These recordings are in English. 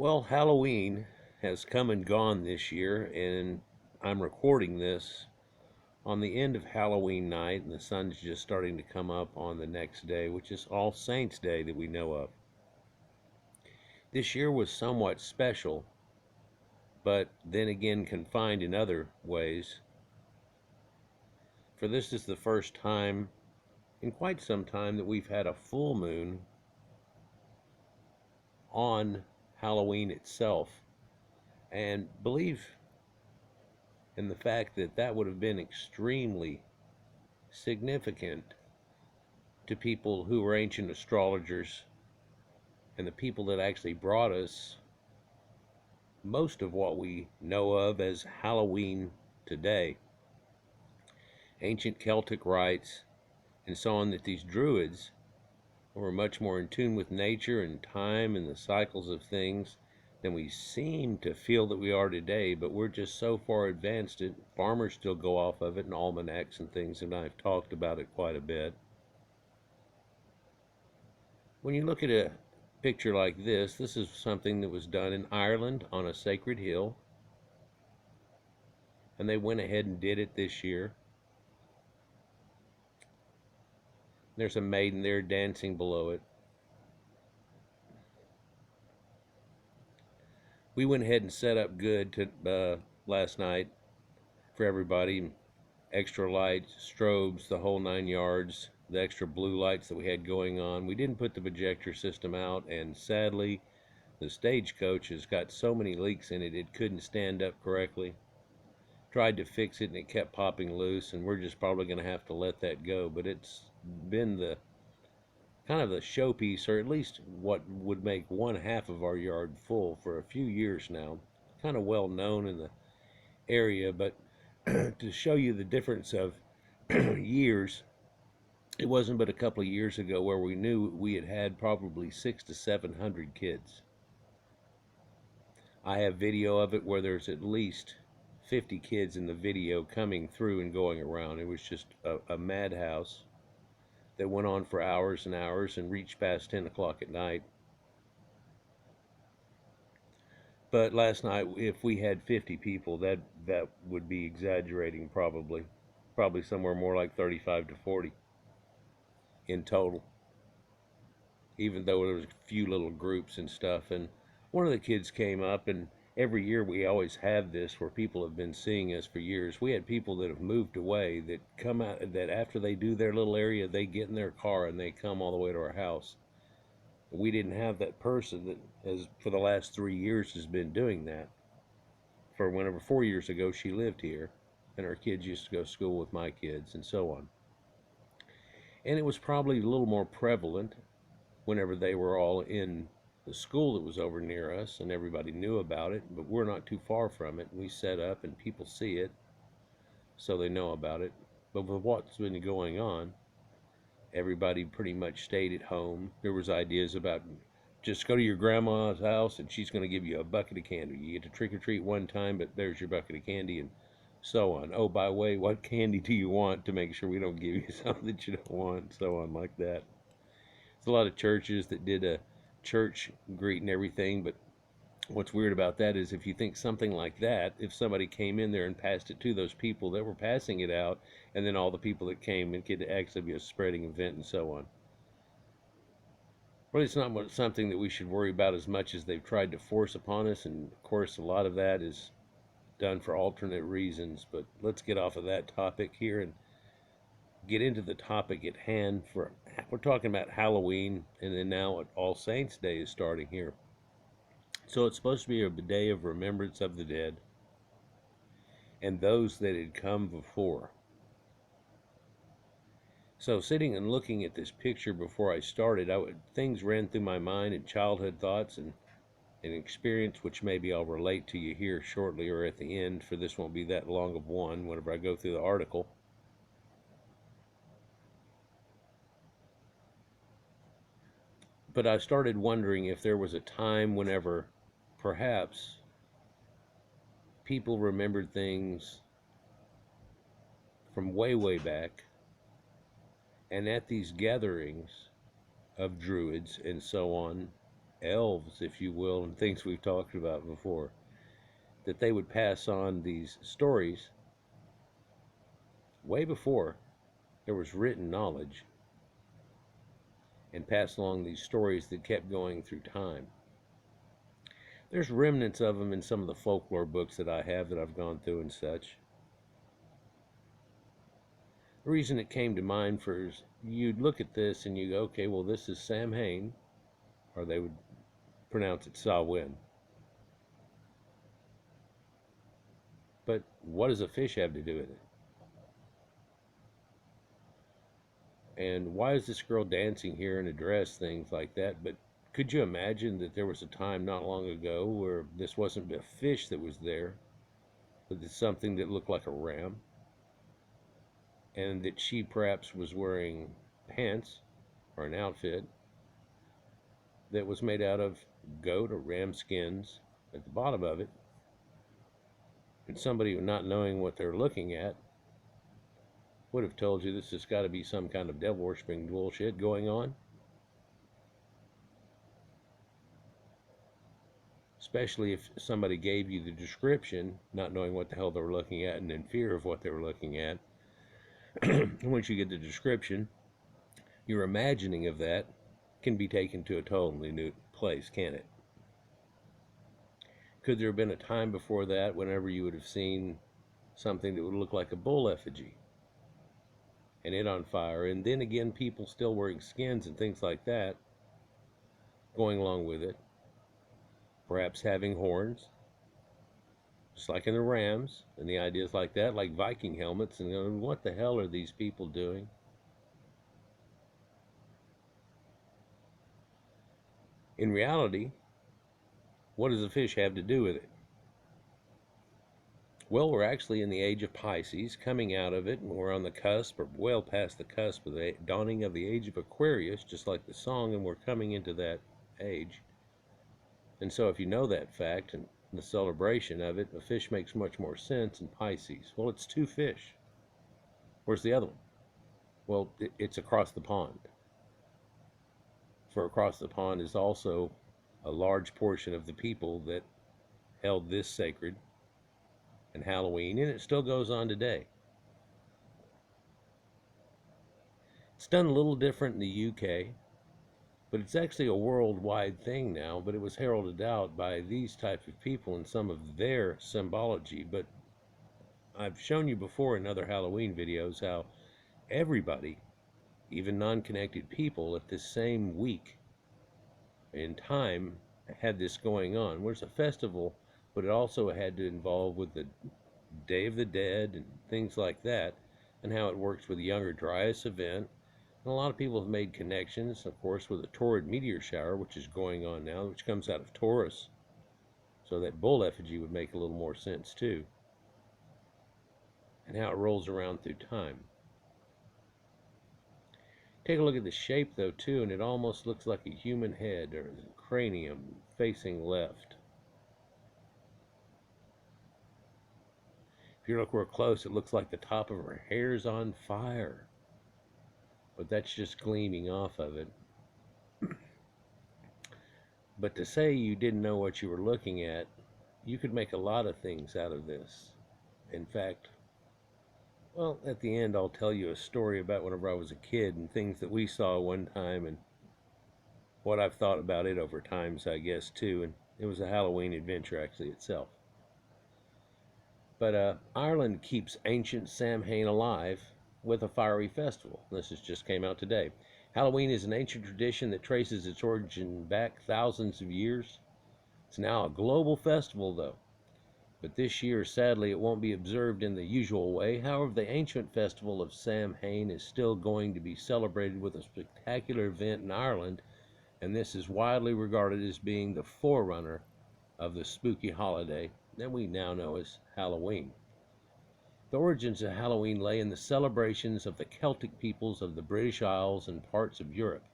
Well, Halloween has come and gone this year, and I'm recording this on the end of Halloween night, and the sun's just starting to come up on the next day, which is All Saints' Day that we know of. This year was somewhat special, but then again confined in other ways, for this is the first time in quite some time that we've had a full moon on Halloween itself. And believe in the fact that that would have been extremely significant to people who were ancient astrologers and the people that actually brought us most of what we know of as Halloween today. Ancient Celtic rites and so on, that these druids were much more in tune with nature and time and the cycles of things than we seem to feel that we are today, but we're just so far advanced that farmers still go off of it and almanacs and things, and I've talked about it quite a bit. When you look at a picture like this is something that was done in Ireland on a sacred hill, and they went ahead and did it this year. There's a maiden there dancing below it. We went ahead and set up good last night for everybody. Extra lights, strobes, the whole 9 yards, the extra blue lights that we had going on. We didn't put the projector system out, and sadly, the stagecoach has got so many leaks in it, it couldn't stand up correctly. Tried to fix it and it kept popping loose, and we're just probably going to have to let that go. But it's been the kind of the showpiece, or at least what would make one half of our yard full for a few years now. Kind of well known in the area, but to show you the difference of years, it wasn't but a couple of years ago where we knew we had had probably 600 to 700 kids. I have video of it where there's at least 50 kids in the video coming through and going around. It was just a madhouse that went on for hours and hours and reached past 10 o'clock at night. But last night, if we had 50 people, that would be exaggerating probably. Probably somewhere more like 35 to 40 in total, even though there was a few little groups and stuff. And one of the kids came up, and every year we always have this where people have been seeing us for years. We had people that have moved away that come out, that after they do their little area, they get in their car and they come all the way to our house. We didn't have that person that has, for the last 3 years, has been doing that. For whenever 4 years ago she lived here, and her kids used to go to school with my kids and so on. And it was probably a little more prevalent whenever they were all in the school that was over near us and everybody knew about it, but we're not too far from it. We set up and people see it, so they know about it. But with what's been going on, everybody pretty much stayed at home. There was ideas about just go to your grandma's house and she's going to give you a bucket of candy. You get to trick or treat one time, but there's your bucket of candy, and so on. Oh, by the way, what candy do you want, to make sure we don't give you something that you don't want, so on, like that. There's a lot of churches that did a church greet and everything, but what's weird about that is if you think something like that, if somebody came in there and passed it to those people that were passing it out, and then all the people that came, it could actually be a spreading event and so on. Well, it's not something that we should worry about as much as they've tried to force upon us, and of course a lot of that is done for alternate reasons. But let's get off of that topic here and get into the topic at hand. We're talking about Halloween, and then now All Saints' Day is starting here. So it's supposed to be a day of remembrance of the dead and those that had come before. So sitting and looking at this picture before I started, things ran through my mind, and childhood thoughts and an experience which maybe I'll relate to you here shortly or at the end, for this won't be that long of one whenever I go through the article. But I started wondering if there was a time whenever perhaps people remembered things from way, way back, and at these gatherings of druids and so on, elves, if you will, and things we've talked about before, that they would pass on these stories way before there was written knowledge, and pass along these stories that kept going through time. There's remnants of them in some of the folklore books that I have that I've gone through and such. The reason it came to mind for is you'd look at this and you go, okay, well, this is Samhain, or they would pronounce it Samhain. But what does a fish have to do with it? And why is this girl dancing here in a dress, things like that? But could you imagine that there was a time not long ago where this wasn't a fish that was there, but it's something that looked like a ram, and that she perhaps was wearing pants or an outfit that was made out of goat or ram skins at the bottom of it, and somebody not knowing what they're looking at would have told you this has got to be some kind of devil worshipping bullshit going on. Especially if somebody gave you the description, not knowing what the hell they were looking at and in fear of what they were looking at. Once you get the description, your imagining of that can be taken to a totally new place, can't it? Could there have been a time before that whenever you would have seen something that would look like a bull effigy and it on fire, and then again people still wearing skins and things like that going along with it, perhaps having horns just like in the rams, and the ideas like that, like Viking helmets, and going, what the hell are these people doing? In reality, what does a fish have to do with it? Well, we're actually in the age of Pisces, coming out of it, and we're on the cusp, or well past the cusp of the dawning of the age of Aquarius, just like the song, and we're coming into that age. And so if you know that fact and the celebration of it, a fish makes much more sense in Pisces. Well, it's two fish. Where's the other one? Well, it's across the pond. For across the pond is also a large portion of the people that held this sacred and Halloween, and it still goes on today. It's done a little different in the UK, but it's actually a worldwide thing now, but it was heralded out by these types of people in some of their symbology. But I've shown you before in other Halloween videos how everybody, even non-connected people, at this same week in time had this going on. Where's a festival, but it also had to involve with the Day of the Dead and things like that, and how it works with the Younger Dryas event. And a lot of people have made connections, of course, with the Taurid meteor shower, which is going on now, which comes out of Taurus. So that bull effigy would make a little more sense too. And how it rolls around through time. Take a look at the shape though too, and it almost looks like a human head or a cranium facing left. If you look real close, it looks like the top of her hair's on fire. But that's just gleaming off of it. But to say you didn't know what you were looking at, you could make a lot of things out of this. In fact, well, at the end I'll tell you a story about whenever I was a kid and things that we saw one time and what I've thought about it over times, I guess, too. And it was a Halloween adventure actually itself. But Ireland keeps ancient Samhain alive with a fiery festival. This just came out today. Halloween is an ancient tradition that traces its origin back thousands of years. It's now a global festival, though. But this year, sadly, it won't be observed in the usual way. However, the ancient festival of Samhain is still going to be celebrated with a spectacular event in Ireland, and this is widely regarded as being the forerunner of the spooky holiday that we now know as Halloween. The origins of Halloween lay in the celebrations of the Celtic peoples of the British Isles and parts of Europe.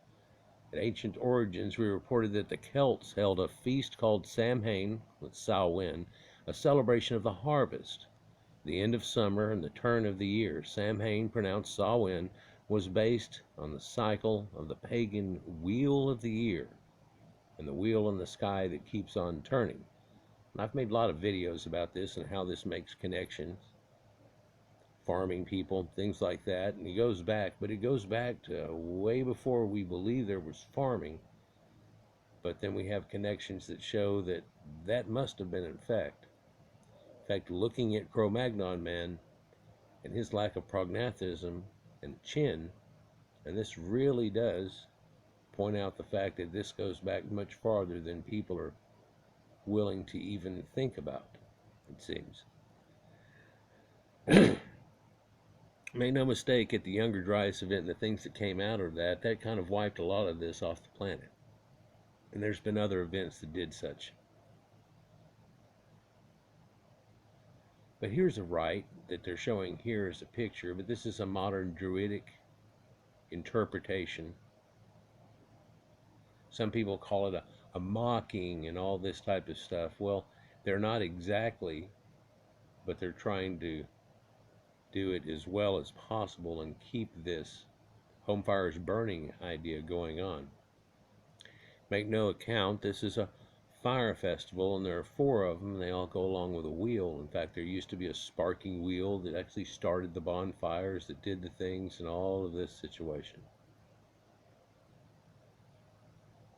At ancient origins, we reported that the Celts held a feast called Samhain, with Samhain, a celebration of the harvest, the end of summer, and the turn of the year. Samhain, pronounced Samhain, was based on the cycle of the pagan Wheel of the Year. and the wheel in the sky that keeps on turning. And I've made a lot of videos about this and how this makes connections, farming people, things like that. And it goes back, but it goes back to way before we believe there was farming. But then we have connections that show that that must have been in fact. In fact, looking at Cro-Magnon man and his lack of prognathism and chin, and this really does point out the fact that this goes back much farther than people are willing to even think about, it seems. Make no mistake, at the Younger Dryas event and the things that came out of that, that kind of wiped a lot of this off the planet. And there's been other events that did such. But here's a rite that they're showing here as a picture, but this is a modern druidic interpretation. Some people call it a mocking and all this type of stuff. Well, they're not exactly, but they're trying to do it as well as possible and keep this home fires burning idea going on. Make no account, this is a fire festival, and there are 4 of them, and they all go along with a wheel. In fact, there used to be a sparking wheel that actually started the bonfires, that did the things, and all of this situation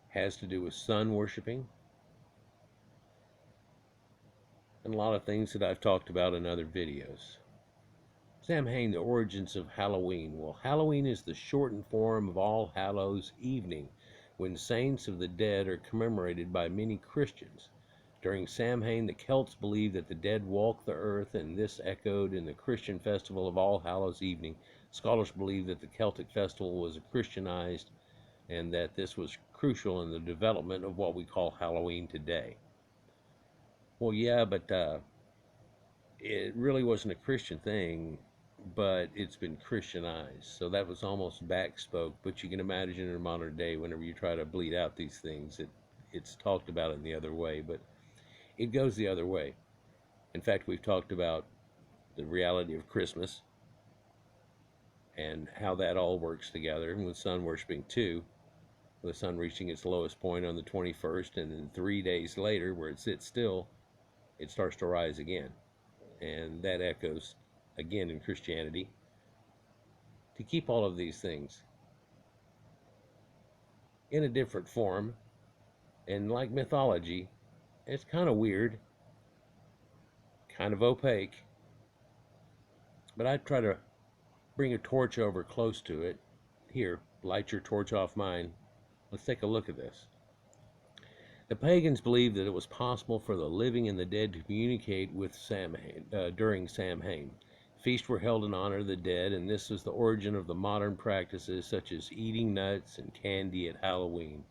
has to do with sun worshiping and a lot of things that I've talked about in other videos. Samhain, the origins of Halloween. Well, Halloween is the shortened form of All Hallows Evening, when saints of the dead are commemorated by many Christians. During Samhain, the Celts believed that the dead walked the earth, and this echoed in the Christian festival of All Hallows Evening. Scholars believe that the Celtic festival was Christianized and that this was crucial in the development of what we call Halloween today. Well, yeah, but it really wasn't a Christian thing, but it's been Christianized. So that was almost backspoke. But you can imagine in a modern day, whenever you try to bleed out these things, it's talked about in the other way, but it goes the other way. In fact, we've talked about the reality of Christmas and how that all works together, and with sun worshiping too, with the sun reaching its lowest point on the 21st, and then 3 days later, where it sits still, it starts to rise again. And that echoes again in Christianity, to keep all of these things in a different form. And like mythology, it's kind of weird, kind of opaque, but I try to bring a torch over close to it. Here, light your torch off mine. Let's take a look at this. The pagans believed that it was possible for the living and the dead to communicate with Samhain, during Samhain. Feasts were held in honor of the dead, and this is the origin of the modern practices such as eating nuts and candy at Halloween.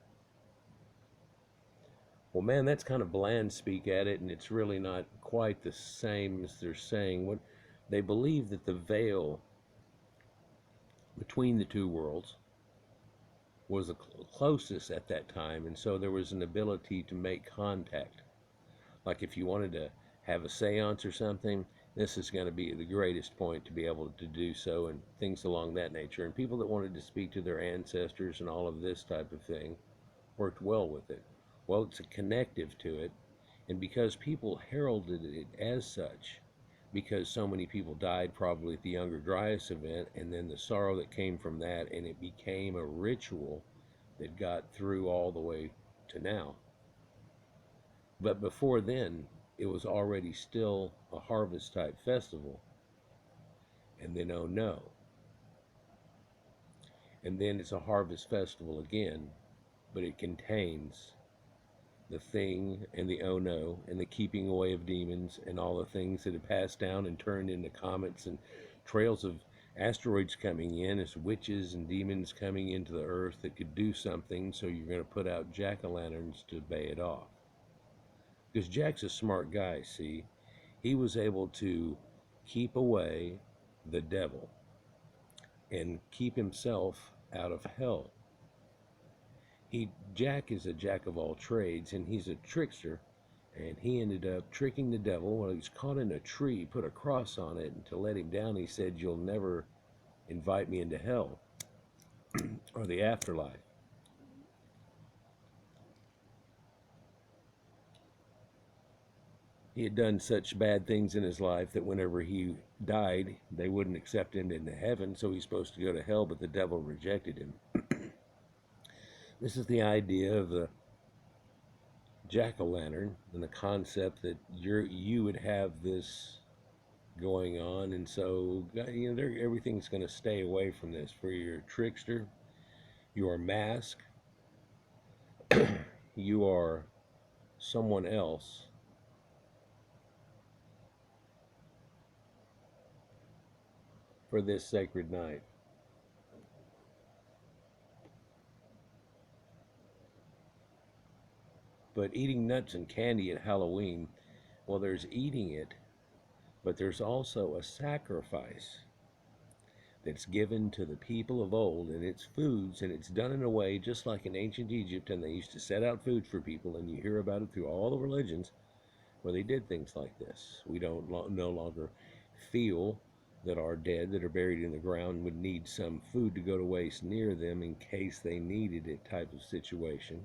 Well, man, that's kind of bland speak at it, and it's really not quite the same as they're saying. What they believe that the veil between the two worlds was the closest at that time, and so there was an ability to make contact. Like if you wanted to have a seance or something, this is going to be the greatest point to be able to do so, and things along that nature. And people that wanted to speak to their ancestors and all of this type of thing worked well with it. Well, it's a connective to it, and because people heralded it as such, because so many people died probably at the Younger Dryas event, and then the sorrow that came from that, and it became a ritual that got through all the way to now. But before then, it was already still a harvest type festival. And then, oh no. And then it's a harvest festival again, but it contains the thing and the oh no and the keeping away of demons and all the things that have passed down and turned into comets and trails of asteroids coming in as witches and demons coming into the earth that could do something. So you're going to put out jack-o'-lanterns to bay it off. Because Jack's a smart guy, see? He was able to keep away the devil and keep himself out of hell. Jack is a jack of all trades, and he's a trickster, and he ended up tricking the devil. When he was caught in a tree, put a cross on it, and to let him down, he said, "You'll never invite me into hell or the afterlife." he had done such bad things in his life that whenever he died, they wouldn't accept him into heaven, so he's supposed to go to hell, but the devil rejected him. This is the idea of the jack-o'-lantern and the concept that you would have this going on, and so everything's going to stay away from this. For your trickster, you are mask, you are someone else. For this sacred night. But eating nuts and candy at Halloween, well, there's eating it, but there's also a sacrifice that's given to the people of old, and it's foods, and it's done in a way just like in ancient Egypt, and they used to set out foods for people, and you hear about it through all the religions where they did things like this. We don't no longer feel that our dead that are buried in the ground would need some food to go to waste near them in case they needed it type of situation.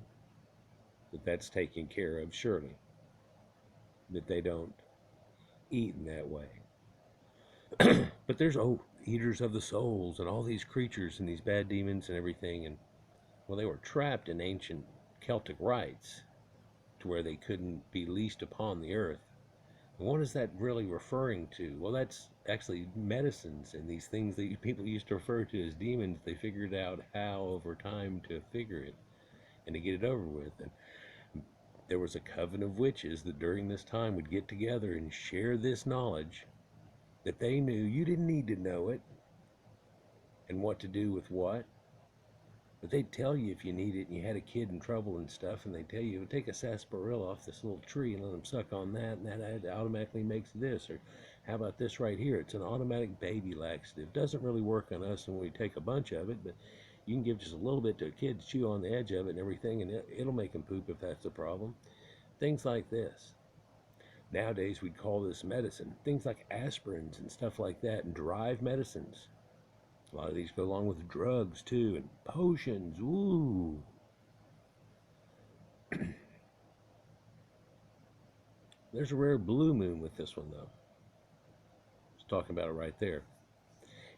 That's taken care of, surely. That they don't eat in that way. But there's, eaters of the souls and all these creatures and these bad demons and everything. And, well, they were trapped in ancient Celtic rites to where they couldn't be leased upon the earth. And what is that really referring to? Well, that's actually medicines and these things that people used to refer to as demons. They figured out how over time to figure it and to get it over with. And there was a coven of witches that during this time would get together and share this knowledge that they knew. You didn't need to know it and what to do with what, but they'd tell you if you need it and you had a kid in trouble and stuff, and they'd tell you, take a sarsaparilla off this little tree and let them suck on that, and that automatically makes this. Or how about this right here? It's an automatic baby laxative. Doesn't really work on us when we take a bunch of it, but you can give just a little bit to a kid to chew on the edge of it and everything, and it'll make them poop if that's the problem. Things like this. Nowadays we'd call this medicine. Things like aspirins and stuff like that, and drive medicines. A lot of these go along with drugs too, and potions. Ooh. There's a rare blue moon with this one though. I was talking about it right there.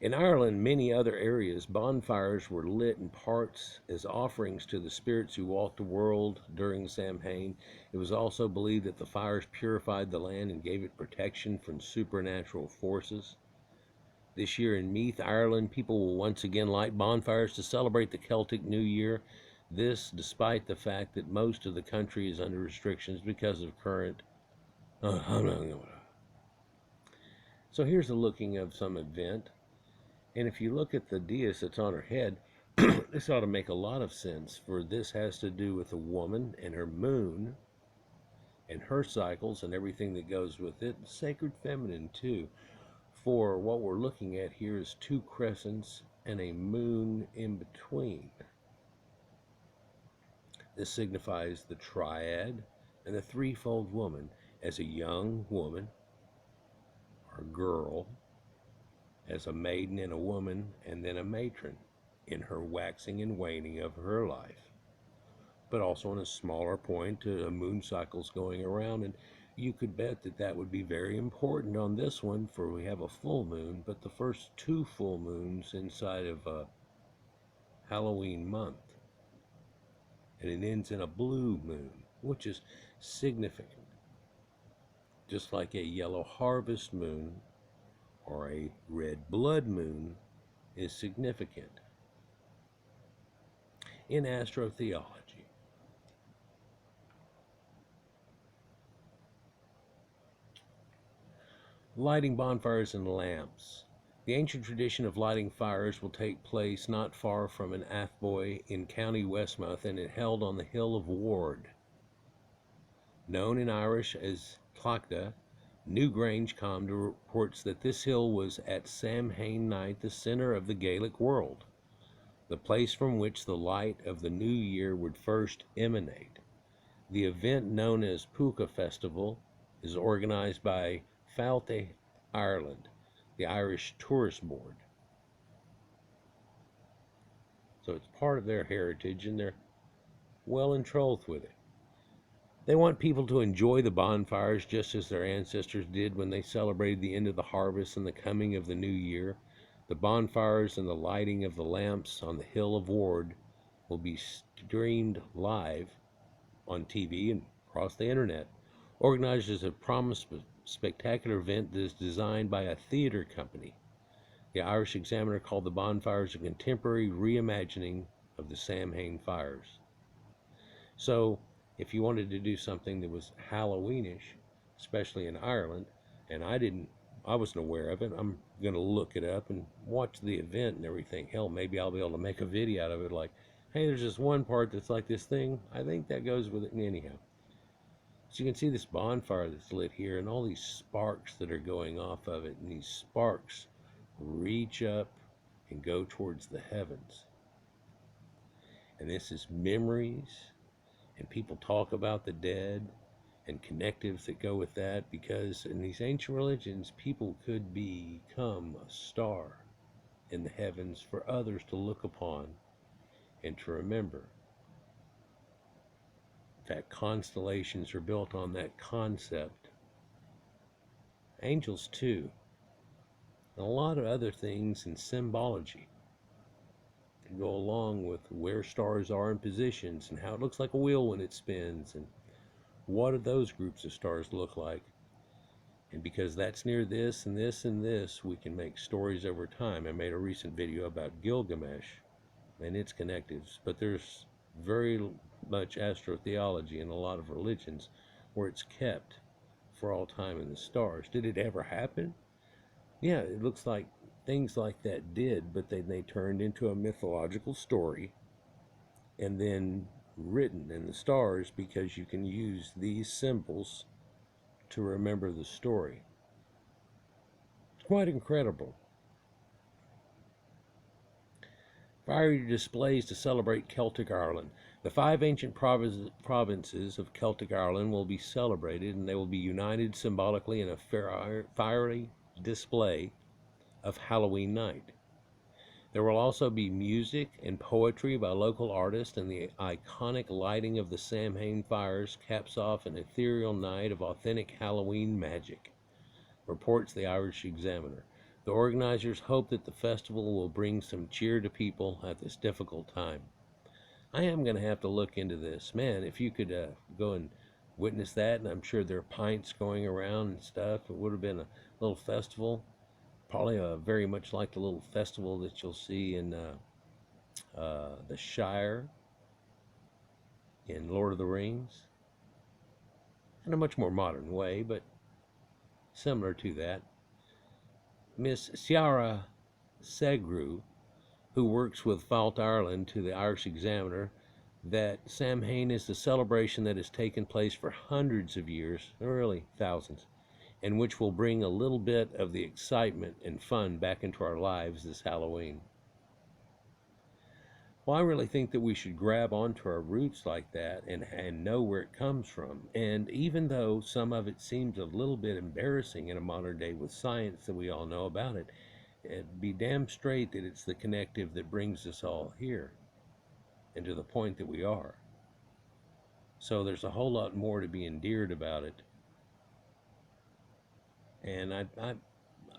In Ireland and many other areas, bonfires were lit in parts as offerings to the spirits who walked the world during Samhain. It was also believed that the fires purified the land and gave it protection from supernatural forces. This year in Meath, Ireland, people will once again light bonfires to celebrate the Celtic New Year. This despite the fact that most of the country is under restrictions because of current... So here's a looking of some event. And if you look at the dais that's on her head, this ought to make a lot of sense, for this has to do with a woman and her moon and her cycles and everything that goes with it. Sacred feminine too. For what we're looking at here is two crescents and a moon in between. This signifies the triad and the threefold woman as a young woman or girl, as a maiden and a woman, and then a matron in her waxing and waning of her life. But also on a smaller point, a moon cycle's going around, and you could bet that that would be very important on this one, for we have a full moon, but the first two full moons inside of a Halloween month. And it ends in a blue moon, which is significant. Just like a yellow harvest moon or a red blood moon is significant in astrotheology. Lighting bonfires and lamps. The ancient tradition of lighting fires will take place not far from an Athboy in County Westmouth, and it held on the Hill of Ward. Known in Irish as Clachda, Newgrange Comda reports that this hill was at Samhain night the center of the Gaelic world, the place from which the light of the new year would first emanate. The event, known as Puka Festival, is organized by Fáilte Ireland, the Irish Tourist Board. So it's part of their heritage, and they're well enthralled with it. They want people to enjoy the bonfires just as their ancestors did when they celebrated the end of the harvest and the coming of the new year. The bonfires and the lighting of the lamps on the Hill of Ward will be streamed live on TV and across the internet. Organized as a promised spectacular event that is designed by a theater company. The Irish Examiner called the bonfires a contemporary reimagining of the Samhain fires. So, if you wanted to do something that was Halloweenish, especially in Ireland, and I wasn't aware of it, I'm going to look it up and watch the event and everything. Hell, maybe I'll be able to make a video out of it like, hey, there's this one part that's like this thing. I think that goes with it. And anyhow, so you can see this bonfire that's lit here and all these sparks that are going off of it. And these sparks reach up and go towards the heavens. And this is memories, and people talk about the dead and connectives that go with that, because in these ancient religions, people could become a star in the heavens for others to look upon and to remember. In fact, constellations are built on that concept. Angels too, and a lot of other things in symbology that go along with where stars are in positions and how it looks like a wheel when it spins, and what do those groups of stars look like. And because that's near this and this and this, we can make stories over time. I made a recent video about Gilgamesh and its connectives, but there's very much astrotheology in a lot of religions where it's kept for all time in the stars. Did it ever happen? Yeah, it looks like things like that did, but then they turned into a mythological story and then written in the stars, because you can use these symbols to remember the story. It's quite incredible. Fiery displays to celebrate Celtic Ireland. The 5 ancient provinces of Celtic Ireland will be celebrated, and they will be united symbolically in a fiery display of Halloween night. There will also be music and poetry by local artists, and the iconic lighting of the Samhain fires caps off an ethereal night of authentic Halloween magic, reports the Irish Examiner. The organizers hope that the festival will bring some cheer to people at this difficult time. I am going to have to look into this. Man, if you could go and witness that, and I'm sure there are pints going around and stuff. It would have been a little festival. Probably very much like the little festival that you'll see in the Shire in Lord of the Rings, in a much more modern way, but similar to that. Miss Ciara Segru, who works with Falt Ireland, to the Irish Examiner, that Samhain is the celebration that has taken place for hundreds of years, or really thousands, and which will bring a little bit of the excitement and fun back into our lives this Halloween. Well, I really think that we should grab onto our roots like that and know where it comes from. And even though some of it seems a little bit embarrassing in a modern day with science that we all know about it, it'd be damn straight that it's the connective that brings us all here and to the point that we are. So there's a whole lot more to be endeared about it. And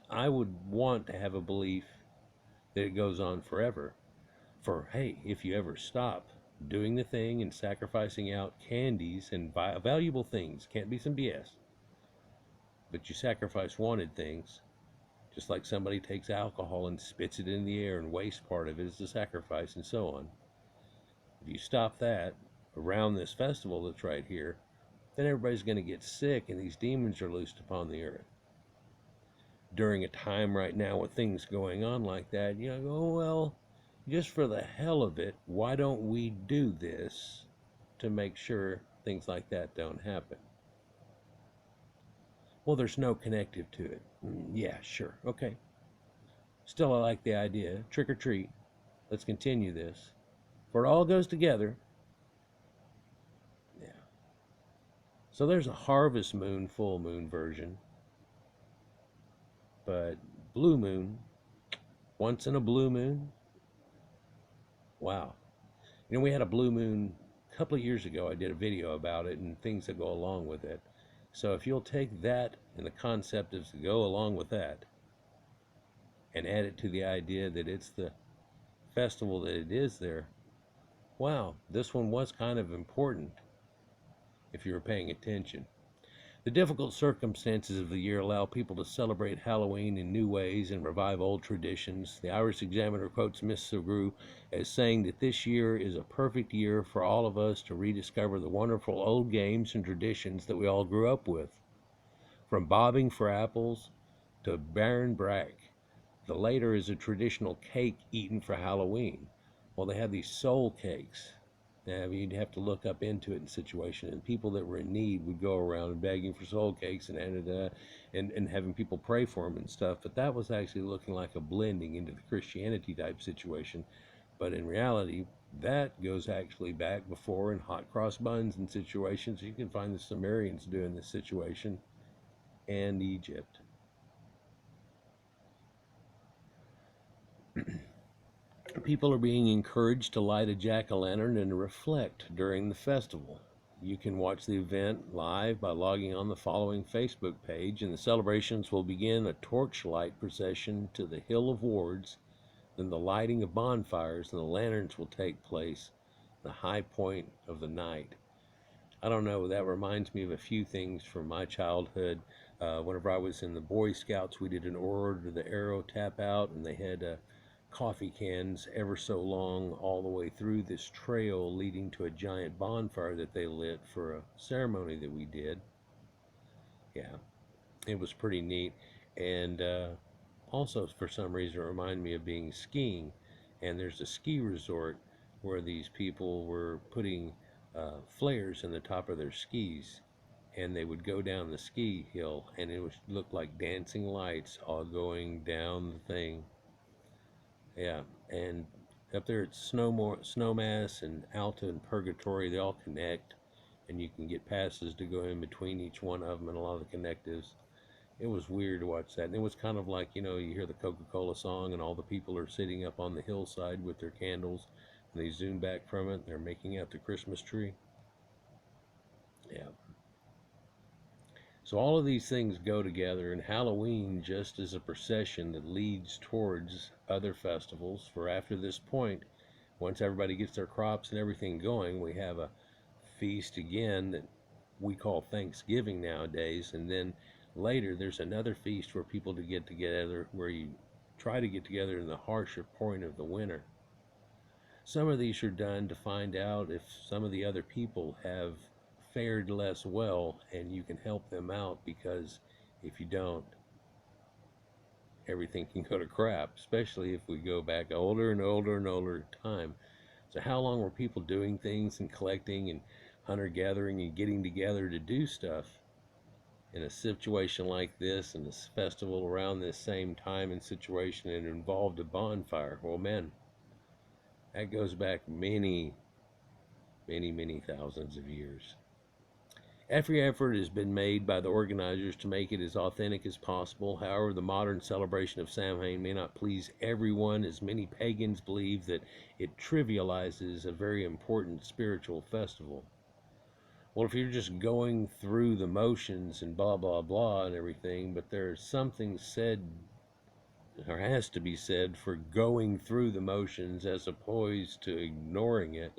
I would want to have a belief that it goes on forever. For, hey, if you ever stop doing the thing and sacrificing out candies and valuable things, can't be some BS, but you sacrifice wanted things, just like somebody takes alcohol and spits it in the air and wastes part of it as a sacrifice and so on. If you stop that around this festival that's right here, then everybody's going to get sick and these demons are loosed upon the earth. During a time right now with things going on like that, you know, oh, well, just for the hell of it, why don't we do this to make sure things like that don't happen? Well, there's no connective to it. Yeah, sure, okay. Still, I like the idea. Trick or treat. Let's continue this. For it all goes together. Yeah. So there's a harvest moon, full moon version. But blue moon, once in a blue moon, wow. You know, we had a blue moon couple of years ago, I did a video about it and things that go along with it. So if you'll take that and the concept of to go along with that and add it to the idea that it's the festival that it is there, wow, this one was kind of important if you were paying attention. The difficult circumstances of the year allow people to celebrate Halloween in new ways and revive old traditions. The Irish Examiner quotes Miss Segru as saying that this year is a perfect year for all of us to rediscover the wonderful old games and traditions that we all grew up with. From bobbing for apples to Baron Brack, the later is a traditional cake eaten for Halloween. Well, they have these soul cakes. Now, you'd have to look up into it in situation, and people that were in need would go around begging for soul cakes and having people pray for them and stuff. But that was actually looking like a blending into the Christianity type situation. But in reality, that goes actually back before in hot cross buns and situations. You can find the Sumerians doing this situation, and Egypt. People are being encouraged to light a jack-o'-lantern and reflect during the festival. You can watch the event live by logging on the following Facebook page, and the celebrations will begin a torchlight procession to the Hill of Wards, then the lighting of bonfires, and the lanterns will take place, the high point of the night. I don't know, that reminds me of a few things from my childhood. Whenever I was in the Boy Scouts, we did an Order to the Arrow tap out, and they had coffee cans ever so long all the way through this trail leading to a giant bonfire that they lit for a ceremony that we did. Yeah, it was pretty neat. And also, for some reason, it reminded me of being skiing. And there's a ski resort where these people were putting flares in the top of their skis, and they would go down the ski hill, and it looked like dancing lights all going down the thing. Yeah, and up there at Snowmass and Alta and Purgatory, they all connect, and you can get passes to go in between each one of them and a lot of the connectives. It was weird to watch that. And it was kind of like, you hear the Coca-Cola song and all the people are sitting up on the hillside with their candles, and they zoom back from it, and they're making out the Christmas tree. Yeah. So all of these things go together, and Halloween just is a procession that leads towards other festivals. For after this point, once everybody gets their crops and everything going, we have a feast again that we call Thanksgiving nowadays, and then later there's another feast where people to get together, where you try to get together in the harsher point of the winter. Some of these are done to find out if some of the other people have fared less well, and you can help them out, because if you don't, everything can go to crap, especially if we go back older and older and older time. So how long were people doing things and collecting and hunter-gathering and getting together to do stuff in a situation like this, and this festival around this same time and situation, and involved a bonfire? Well, man, that goes back many, many, many thousands of years. Every effort has been made by the organizers to make it as authentic as possible. However, the modern celebration of Samhain may not please everyone, as many pagans believe that it trivializes a very important spiritual festival. Well, if you're just going through the motions and blah, blah, blah and everything, but there's something said, or has to be said, for going through the motions as opposed to ignoring it.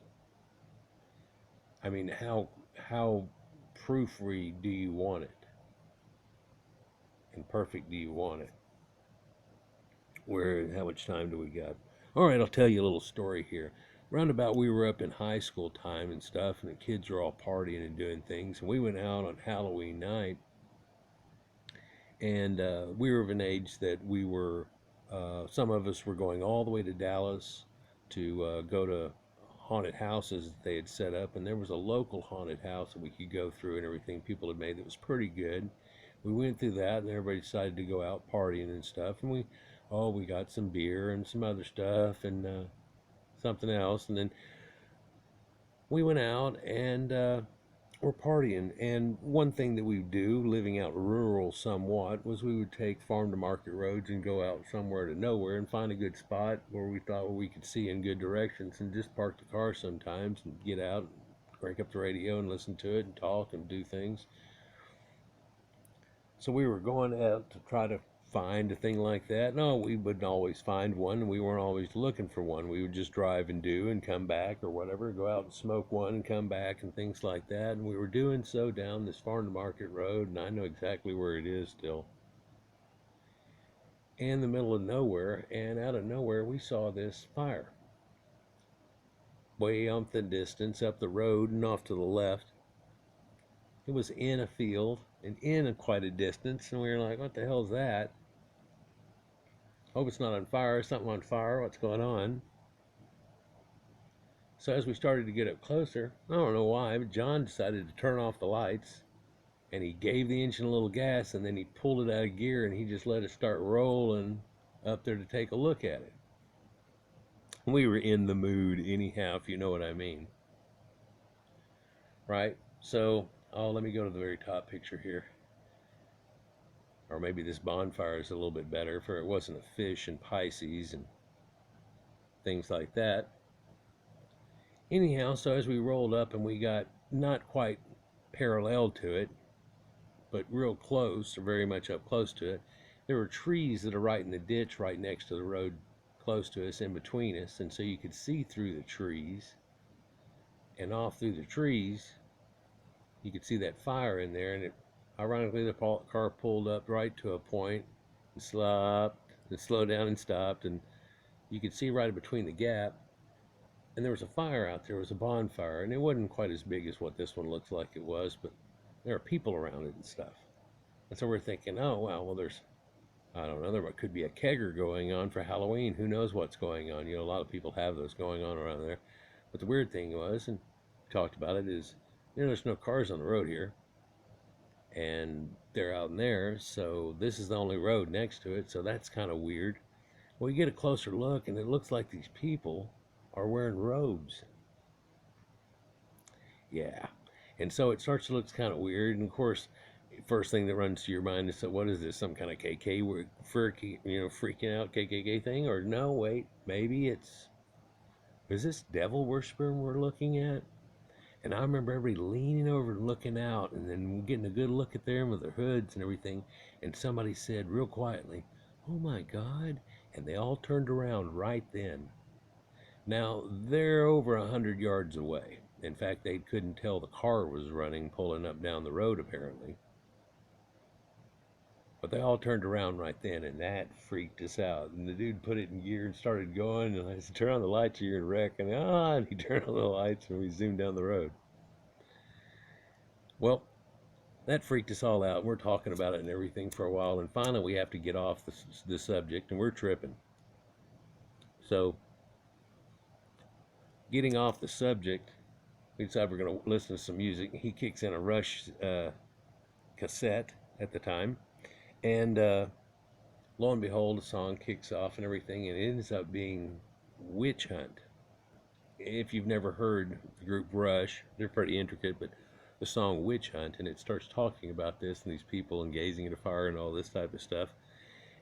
I mean, how proofread do you want it? And perfect do you want it? How much time do we got? All right, I'll tell you a little story here. Roundabout, we were up in high school time and stuff, and the kids were all partying and doing things, and we went out on Halloween night, and we were of an age that we were, some of us were going all the way to Dallas to go to haunted houses that they had set up, and there was a local haunted house that we could go through and everything people had made that was pretty good. We went through that, and everybody decided to go out partying and stuff, and we got some beer and some other stuff and something else, and then we went out and we're partying. And one thing that we would do, living out rural somewhat, was we would take farm to market roads and go out somewhere to nowhere and find a good spot where we thought we could see in good directions, and just park the car sometimes and get out, crank up the radio and listen to it and talk and do things. So we were going out to try to find a thing like that. No, we wouldn't always find one. We weren't always looking for one. We would just drive and do and come back or whatever, go out and smoke one and come back and things like that. And we were doing so down this farm to market road, and I know exactly where it is still. In the middle of nowhere, and out of nowhere, we saw this fire. Way off the distance, up the road and off to the left. It was in a field and quite a distance, and we were like, what the hell is that? Hope it's not on fire. Something on fire. What's going on? So as we started to get up closer, I don't know why, but John decided to turn off the lights, and he gave the engine a little gas, and then he pulled it out of gear, and he just let it start rolling up there to take a look at it. We were in the mood anyhow, if you know what I mean. Right? So, let me go to the very top picture here. Or maybe this bonfire is a little bit better, for it wasn't a fish and Pisces and things like that. Anyhow, so as we rolled up and we got not quite parallel to it, but real close, or very much up close to it, there were trees that are right in the ditch right next to the road close to us, in between us, and so you could see through the trees, and off through the trees you could see that fire in there. And it, ironically, the car pulled up right to a point and stopped and slowed down and stopped, and you could see right between the gap, and there was a fire out there. It was a bonfire, and it wasn't quite as big as what this one looks like it was, but there are people around it and stuff. And so we're thinking, oh wow, well, there's, I don't know, there could be a kegger going on for Halloween. Who knows what's going on? You know, a lot of people have those going on around there. But the weird thing was, and we talked about it, is, you know, there's no cars on the road here, and they're out in there, so this is the only road next to it, so that's kind of weird. Well, you get a closer look, and it looks like these people are wearing robes. Yeah. And so it starts to look kind of weird, and of course, first thing that runs to your mind is, what is this, some kind of freaking out KKK thing? Or no, wait, maybe is this devil worshiper we're looking at? And I remember everybody leaning over and looking out, and then getting a good look at them with their hoods and everything, and somebody said real quietly, "Oh my God," and they all turned around right then. Now, they're over 100 yards away. In fact, they couldn't tell the car was running, pulling up down the road, apparently. But they all turned around right then, and that freaked us out. And the dude put it in gear and started going, and I said, "Turn on the lights or you're in a wreck." And he turned on the lights, and we zoomed down the road. Well, that freaked us all out. We're talking about it and everything for a while, and finally we have to get off the subject, and we're tripping. So, getting off the subject, we decided we're going to listen to some music. He kicks in a Rush cassette at the time, and lo and behold, the song kicks off and everything, and it ends up being Witch Hunt. If you've never heard the group Rush, they're pretty intricate, but the song Witch Hunt, and it starts talking about this and these people and gazing at a fire and all this type of stuff.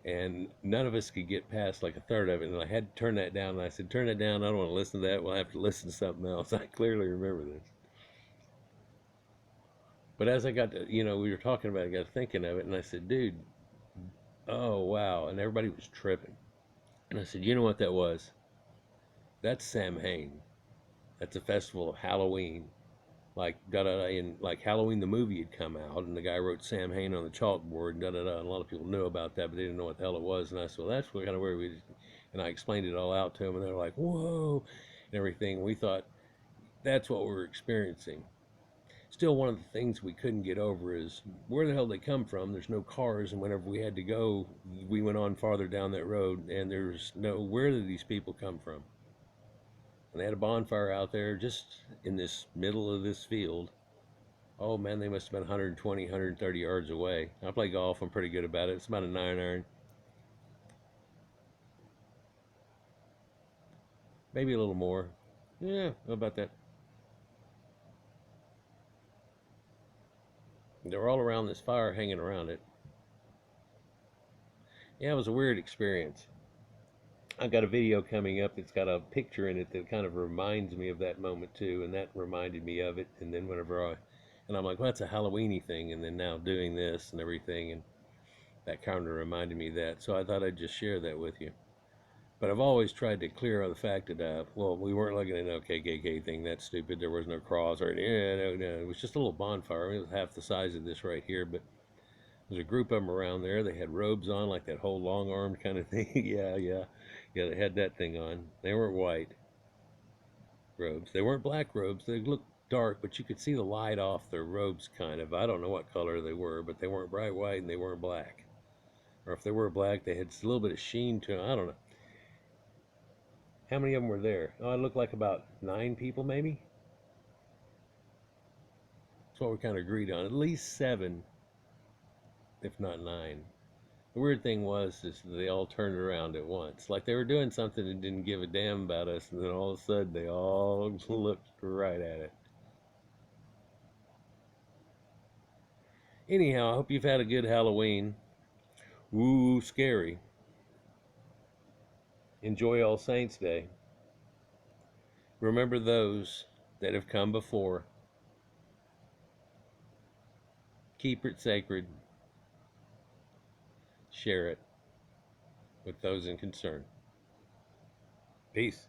And none of us could get past like a third of it, and I had to turn that down, and I said, "Turn that down, I don't want to listen to that, we'll have to listen to something else." I clearly remember this. But as I got to, we were talking about it, I got thinking of it, and I said, "Dude, oh wow," and everybody was tripping. And I said, "You know what that was? That's Samhain. That's a festival of Halloween. Like and like Halloween the movie had come out, and the guy wrote Samhain on the chalkboard, and and a lot of people knew about that, but they didn't know what the hell it was." And I said, "Well, that's kind of where we," and I explained it all out to them, and they're like, "Whoa," and everything. We thought that's what we were experiencing. Still, one of the things we couldn't get over is where the hell they come from. There's no cars, and whenever we had to go, we went on farther down that road, and there's no, where did these people come from? And they had a bonfire out there just in this middle of this field. Oh man, they must have been 120, 130 yards away. I play golf, I'm pretty good about it. It's about a 9-iron. Maybe a little more. Yeah, how about that? They were all around this fire, hanging around it. Yeah, it was a weird experience. I got a video coming up that's got a picture in it that kind of reminds me of that moment too, and that reminded me of it. And then and I'm like, well, that's a Halloweeny thing, and then now doing this and everything, and that kind of reminded me of that. So I thought I'd just share that with you. But I've always tried to clear the fact that, well, we weren't looking at no KKK thing. That's stupid. There was no cross or yeah, no. It was just a little bonfire. I mean, it was half the size of this right here, but there's a group of them around there. They had robes on, like that whole long-armed kind of thing. Yeah. They had that thing on. They weren't white robes. They weren't black robes. They looked dark, but you could see the light off their robes, kind of. I don't know what color they were, but they weren't bright white and they weren't black. Or if they were black, they had a little bit of sheen to them. I don't know. How many of them were there? Oh, it looked like about 9 people, maybe. That's what we kind of agreed on. At least 7, if not 9. The weird thing was is they all turned around at once, like they were doing something and didn't give a damn about us, and then all of a sudden they all looked right at it. Anyhow, I hope you've had a good Halloween. Ooh, scary. Enjoy All Saints Day. Remember those that have come before. Keep it sacred. Share it with those in concern. Peace.